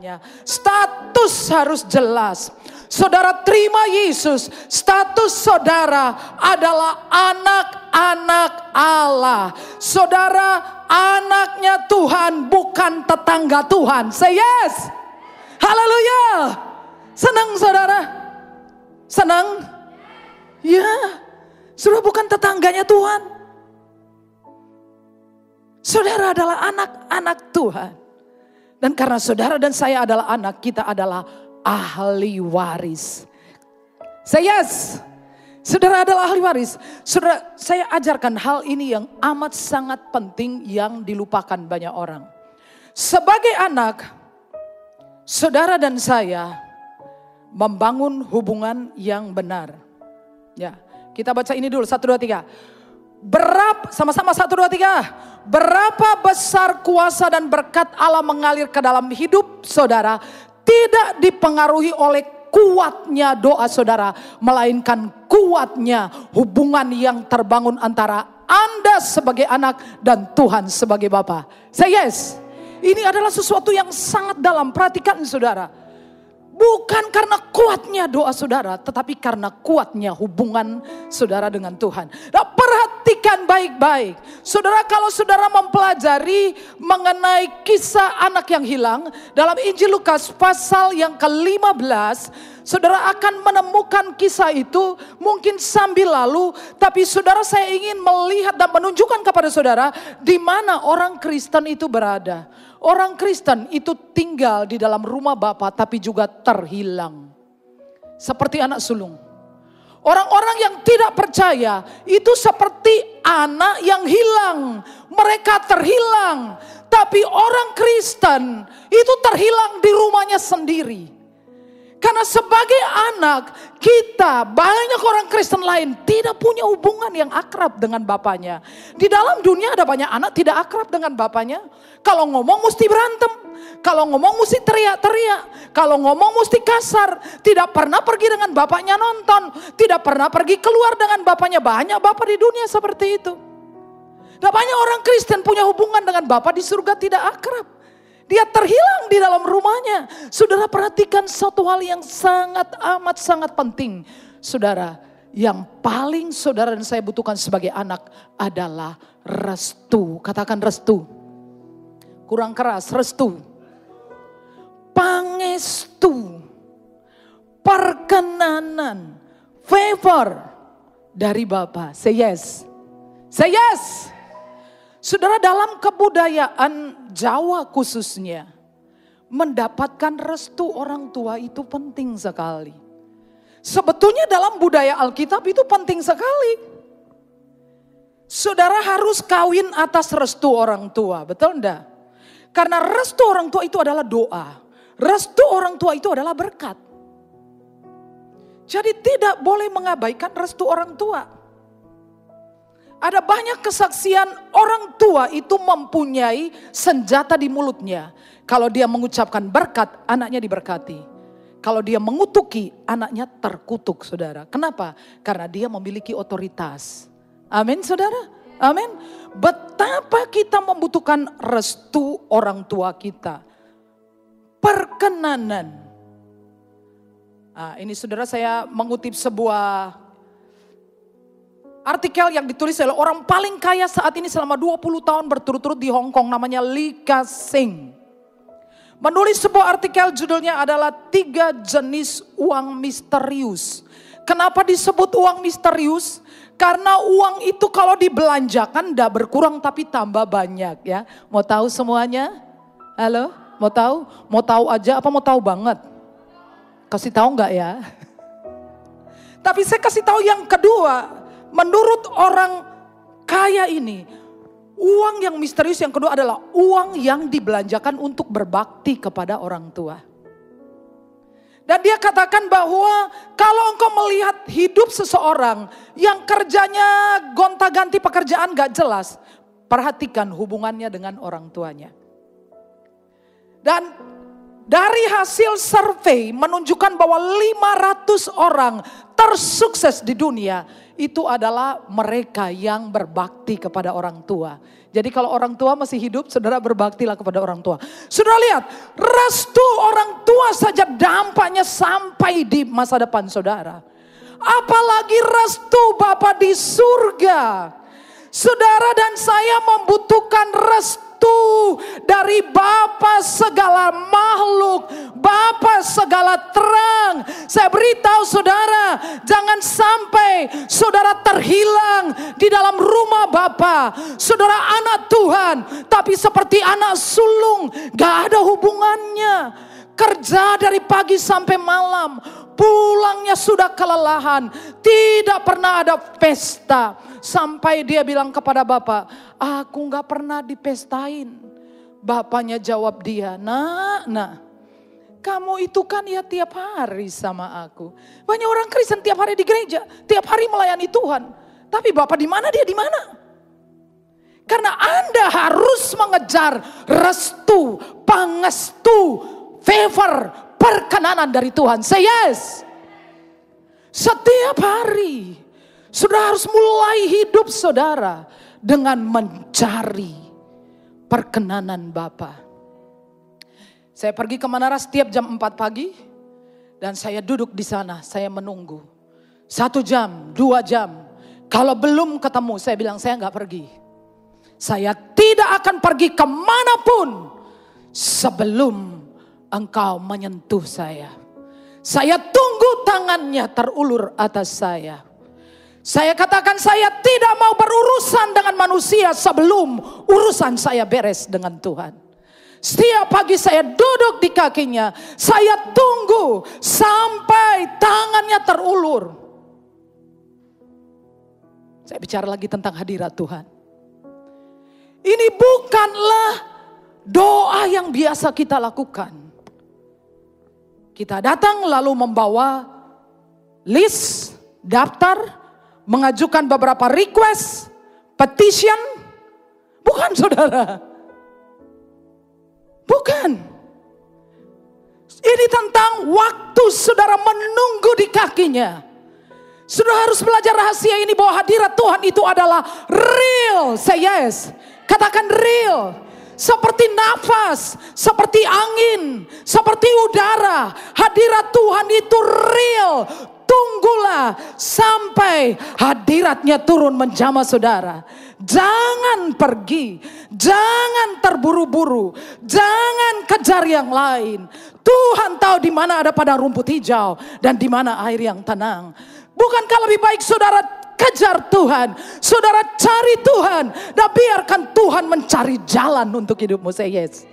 namanya. Status harus jelas. Saudara terima Yesus, status saudara adalah anak-anak Allah. Saudara anaknya Tuhan, bukan tetangga Tuhan. Say yes. Haleluya. Senang saudara? Senang? Ya. Saudara bukan tetangganya Tuhan. Saudara adalah anak-anak Tuhan. Dan karena saudara dan saya adalah anak, kita adalah ahli waris. Say yes. Saudara adalah ahli waris. Saudara, saya ajarkan hal ini yang amat sangat penting yang dilupakan banyak orang. Sebagai anak, saudara dan saya membangun hubungan yang benar. Ya, kita baca ini dulu 1, 2, 3. Berapa, sama-sama 1, 2, 3. Berapa besar kuasa dan berkat Allah mengalir ke dalam hidup saudara, tidak dipengaruhi oleh kuatnya doa saudara, melainkan kuatnya hubungan yang terbangun antara Anda sebagai anak dan Tuhan sebagai Bapa. Say yes. Ini adalah sesuatu yang sangat dalam. Perhatikan saudara. Bukan karena kuatnya doa saudara, tetapi karena kuatnya hubungan saudara dengan Tuhan. Nah, perhatikan baik-baik. Saudara, kalau saudara mempelajari mengenai kisah anak yang hilang dalam Injil Lukas pasal yang ke-15, saudara akan menemukan kisah itu mungkin sambil lalu, tapi saudara, saya ingin melihat dan menunjukkan kepada saudara di mana orang Kristen itu berada. Orang Kristen itu tinggal di dalam rumah Bapa tapi juga terhilang. Seperti anak sulung. Orang-orang yang tidak percaya itu seperti anak yang hilang. Mereka terhilang. Tapi orang Kristen itu terhilang di rumahnya sendiri. Karena sebagai anak kita, banyak orang Kristen lain tidak punya hubungan yang akrab dengan bapaknya. Di dalam dunia ada banyak anak tidak akrab dengan bapaknya. Kalau ngomong mesti berantem. Kalau ngomong mesti teriak-teriak. Kalau ngomong mesti kasar. Tidak pernah pergi dengan bapaknya nonton. Tidak pernah pergi keluar dengan bapaknya. Banyak bapak di dunia seperti itu. Dan banyak orang Kristen punya hubungan dengan bapak di surga tidak akrab. Dia terhilang di dalam rumahnya. Saudara, perhatikan satu hal yang sangat amat sangat penting. Saudara, yang paling saudara dan saya butuhkan sebagai anak adalah restu. Katakan restu. Kurang keras, restu. Pangestu. Perkenanan. Favor dari Bapa. Say yes. Say yes. Saudara, dalam kebudayaan Jawa khususnya, mendapatkan restu orang tua itu penting sekali. Sebetulnya dalam budaya Alkitab itu penting sekali. Saudara harus kawin atas restu orang tua, betul enggak? Karena restu orang tua itu adalah doa. Restu orang tua itu adalah berkat. Jadi tidak boleh mengabaikan restu orang tua. Ada banyak kesaksian orang tua itu mempunyai senjata di mulutnya. Kalau dia mengucapkan berkat, anaknya diberkati. Kalau dia mengutuki, anaknya terkutuk, saudara. Kenapa? Karena dia memiliki otoritas. Amin, saudara? Amin. Betapa kita membutuhkan restu orang tua kita. Perkenanan. Nah, ini saudara, saya mengutip sebuah artikel yang ditulis oleh orang paling kaya saat ini selama 20 tahun berturut-turut di Hong Kong, namanya Lee Ka-shing. Menulis sebuah artikel judulnya adalah 3 jenis uang misterius. Kenapa disebut uang misterius? Karena uang itu kalau dibelanjakan tidak berkurang tapi tambah banyak ya. Mau tahu semuanya? Halo? Mau tahu? Mau tahu aja apa mau tahu banget? Kasih tahu enggak ya? Tapi saya kasih tahu yang kedua. Menurut orang kaya ini, uang yang misterius yang kedua adalah uang yang dibelanjakan untuk berbakti kepada orang tua. Dan dia katakan bahwa kalau engkau melihat hidup seseorang yang kerjanya gonta-ganti pekerjaan gak jelas, perhatikan hubungannya dengan orang tuanya. Dan dari hasil survei menunjukkan bahwa 500 orang tersukses di dunia itu adalah mereka yang berbakti kepada orang tua. Jadi kalau orang tua masih hidup, saudara berbaktilah kepada orang tua. Saudara lihat, restu orang tua saja dampaknya sampai di masa depan saudara. Apalagi restu Bapa di surga. Saudara dan saya membutuhkan restu dari Bapa segala makhluk, Bapa segala terang. Saya beritahu saudara, jangan sampai saudara terhilang di dalam rumah Bapa. Saudara anak Tuhan, tapi seperti anak sulung, gak ada hubungannya. Kerja dari pagi sampai malam, pulangnya sudah kelelahan, tidak pernah ada pesta. Sampai dia bilang kepada Bapak, aku gak pernah dipestain. Bapaknya jawab dia, nak, kamu itu kan ya tiap hari sama aku. Banyak orang Kristen tiap hari di gereja, tiap hari melayani Tuhan. Tapi Bapak di mana, dia di mana? Karena Anda harus mengejar restu, pangestu, favor, perkenanan dari Tuhan. Say yes. Setiap hari saudara harus mulai hidup saudara dengan mencari perkenanan Bapa. Saya pergi ke Menara setiap jam 4 pagi dan saya duduk di sana, saya menunggu 1 jam, 2 jam. Kalau belum ketemu, saya bilang saya nggak pergi. Saya tidak akan pergi kemanapun sebelum engkau menyentuh saya. Saya tunggu tangannya terulur atas saya. Saya katakan saya tidak mau berurusan dengan manusia sebelum urusan saya beres dengan Tuhan. Setiap pagi saya duduk di kakinya. Saya tunggu sampai tangannya terulur. Saya bicara lagi tentang hadirat Tuhan. Ini bukanlah doa yang biasa kita lakukan. Kita datang lalu membawa list, daftar, mengajukan beberapa request, petition. Bukan saudara. Bukan. Ini tentang waktu saudara menunggu di kakinya. Saudara harus belajar rahasia ini bahwa hadirat Tuhan itu adalah real. Say yes. Katakan real. Seperti nafas, seperti angin, seperti udara. Hadirat Tuhan itu real. Tunggulah sampai hadiratnya turun menjamah saudara. Jangan pergi, jangan terburu-buru, jangan kejar yang lain. Tuhan tahu di mana ada padang rumput hijau dan di mana air yang tenang. Bukankah lebih baik saudara kejar Tuhan, saudara cari Tuhan, dan biarkan Tuhan mencari jalan untuk hidupmu. Say yes.